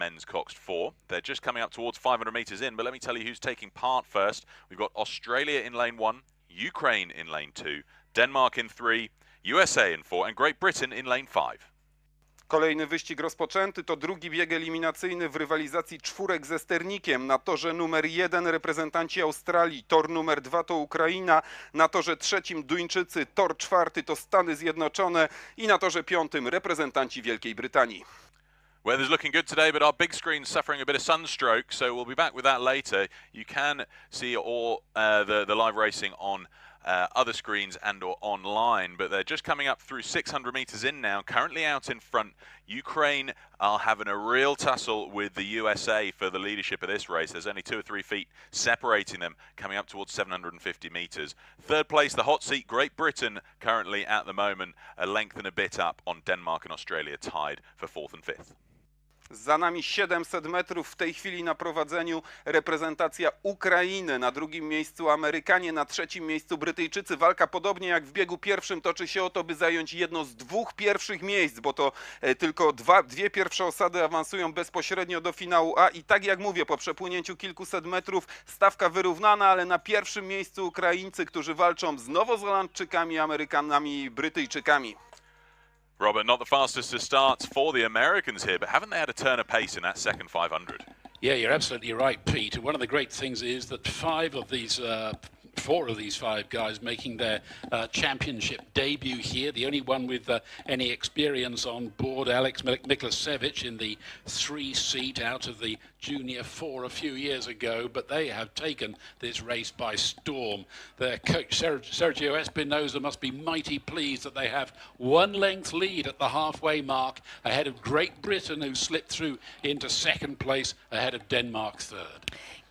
men's Coxed 4. They're just coming up towards 500 metres in, but let me tell you who's taking part first. We've got Australia in lane 1, Ukraine in lane 2, Denmark in 3, USA in 4 and Great Britain in lane 5. Kolejny wyścig rozpoczęty to drugi bieg eliminacyjny w rywalizacji czwórek ze sternikiem. Na torze numer 1 reprezentanci Australii, tor numer 2 to Ukraina, na torze trzecim Duńczycy, tor czwarty to Stany Zjednoczone i na torze piątym reprezentanci Wielkiej Brytanii. Weather's looking good today, but our big screen's suffering a bit of sunstroke, so we'll be back with that later. You can see all the live racing on other screens and or online, but they're just coming up through 600 metres in now. Currently out in front, Ukraine are having a real tussle with the USA for the leadership of this race. There's only 2 or 3 feet separating them, coming up towards 750 metres. Third place, the hot seat, Great Britain, currently at the moment a length and a bit up on Denmark and Australia, tied for 4th and 5th. Za nami 700 metrów w tej chwili na prowadzeniu reprezentacja Ukrainy, na drugim miejscu Amerykanie, na trzecim miejscu Brytyjczycy. Walka podobnie jak w biegu pierwszym toczy się o to, by zająć jedno z 2 pierwszych miejsc, bo to tylko dwie pierwsze osady awansują bezpośrednio do finału A i tak jak mówię, po przepłynięciu kilkuset metrów stawka wyrównana, ale na pierwszym miejscu Ukraińcy, którzy walczą z Nowozelandczykami, Amerykanami i Brytyjczykami. Robert, not the fastest of starts for the Americans here, but haven't they had a turn of pace in that second 500? Yeah, you're absolutely right, Pete. One of the great things is that 4 of these 5 guys making their championship debut here. The only one with any experience on board, Alex Miklasevich in the 3 seat out of the Junior 4 a few years ago, but they have taken this race by storm. Their coach Sergio Espinosa must be mighty pleased that they have 1 length lead at the halfway mark ahead of Great Britain, who slipped through into 2nd place ahead of Denmark 3rd.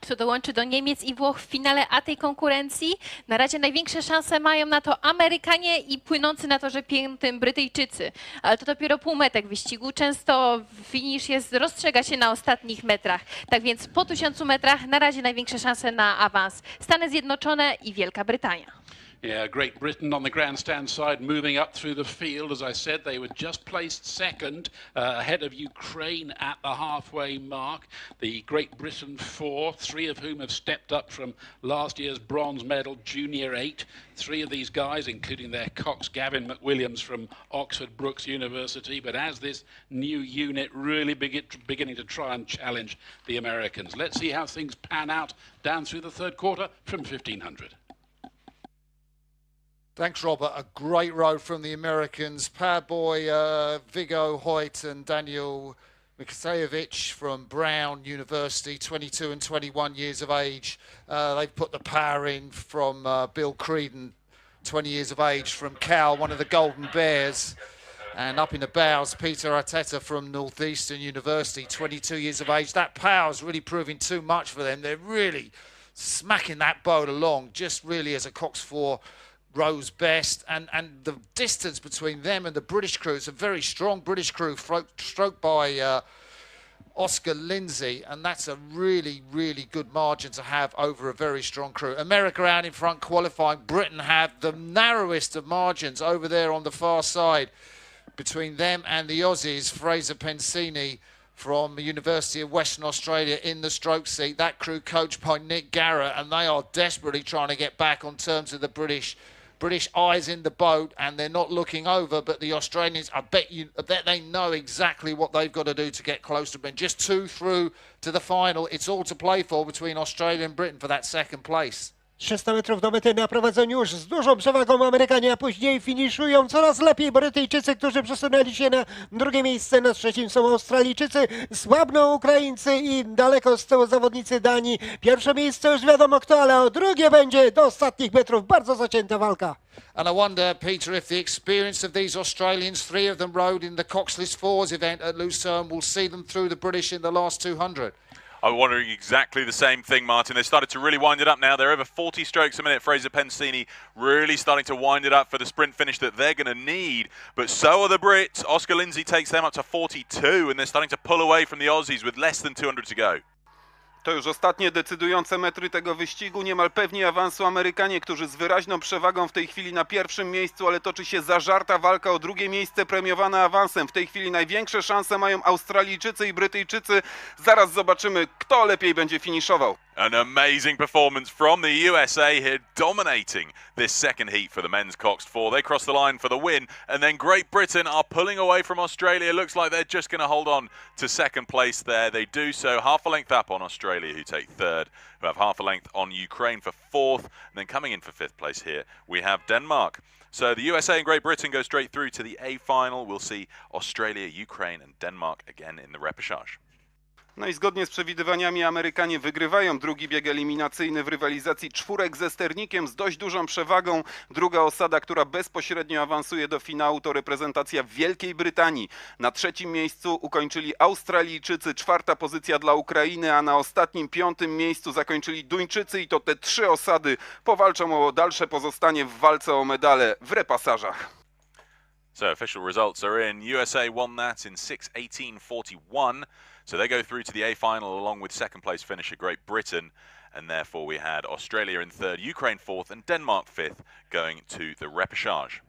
Kto dołączy do Niemiec i Włoch w finale A tej konkurencji? Na razie największe szanse mają na to Amerykanie i płynący na torze 5 Brytyjczycy. Ale to dopiero półmetek wyścigu. Często finisz rozstrzyga się na ostatnich metrach. Tak więc po 1000 metrach na razie największe szanse na awans Stany Zjednoczone i Wielka Brytania. Yeah, Great Britain on the grandstand side moving up through the field. As I said, they were just placed 2nd ahead of Ukraine at the halfway mark. The Great Britain 4, 3 of whom have stepped up from last year's bronze medal Junior 8. 3 of these guys, including their Cox Gavin McWilliams from Oxford Brookes University. But as this new unit really beginning to try and challenge the Americans. Let's see how things pan out down through the 3rd quarter from 1500. Thanks, Robert. A great road from the Americans. Powered boy Viggo, Hoite and Daniel Miklasevich from Brown University, 22 and 21 years of age. They've put the power in from Bill Creedon, 20 years of age from Cal, one of the Golden Bears. And up in the bows, Peter Arata from Northeastern University, 22 years of age. That power's really proving too much for them. They're really smacking that boat along, just really as a Cox 4 rows best, and the distance between them and the British crew, it's a very strong British crew stroked by Oscar Lindsay, and that's a really, really good margin to have over a very strong crew. America out in front qualifying. Britain have the narrowest of margins over there on the far side between them and the Aussies. Fraser Pensini from the University of Western Australia in the stroke seat. That crew coached by Nick Garrett, and they are desperately trying to get back on terms of the British eyes in the boat, and they're not looking over, but the Australians, I bet they know exactly what they've got to do to get close to Britain. Just 2 through to the final. It's all to play for between Australia and Britain for that 2nd place. 300 metrów do mety na prowadzeniu już z dużą przewagą Amerykanie, a później finiszują coraz lepiej Brytyjczycy, którzy przesunęli się na drugie miejsce. Na trzecim są Australijczycy, słabną Ukraińcy i daleko z tyłu zawodnicy Danii. Pierwsze miejsce już wiadomo kto, ale o drugie będzie do ostatnich metrów bardzo zacięta walka. And I wonder, Peter, if the experience of these Australians, 3 of them rode in the Coxless Fours event at Lucerne, will see them through the British in the last 200. I'm wondering exactly the same thing, Martin. They started to really wind it up now. They're over 40 strokes a minute. Fraser Pensini really starting to wind it up for the sprint finish that they're going to need. But so are the Brits. Oscar Lindsay takes them up to 42, and they're starting to pull away from the Aussies with less than 200 to go. To już ostatnie decydujące metry tego wyścigu. Niemal pewni awansu Amerykanie, którzy z wyraźną przewagą w tej chwili na pierwszym miejscu, ale toczy się zażarta walka o drugie miejsce premiowane awansem. W tej chwili największe szanse mają Australijczycy i Brytyjczycy. Zaraz zobaczymy, kto lepiej będzie finiszował. An amazing performance from the USA here, dominating this second heat for the men's Coxed 4. They cross the line for the win, and then Great Britain are pulling away from Australia. Looks like they're just going to hold on to second place there. They do so half a length up on Australia, who take third, who have half a length on Ukraine for fourth, and then coming in for fifth place here, we have Denmark. So the USA and Great Britain go straight through to the A final. We'll see Australia, Ukraine and Denmark again in the repechage. No i zgodnie z przewidywaniami Amerykanie wygrywają drugi bieg eliminacyjny w rywalizacji czwórek ze sternikiem z dość dużą przewagą. Druga osada, która bezpośrednio awansuje do finału, to reprezentacja Wielkiej Brytanii. Na trzecim miejscu ukończyli Australijczycy, czwarta pozycja dla Ukrainy, a na ostatnim piątym miejscu zakończyli Duńczycy i to te trzy osady powalczą o dalsze pozostanie w walce o medale w repasażach. So official results are in. USA won that in 6:18.41. So they go through to the A final along with second place finisher Great Britain. And therefore we had Australia in third, Ukraine fourth and Denmark fifth going to the repechage.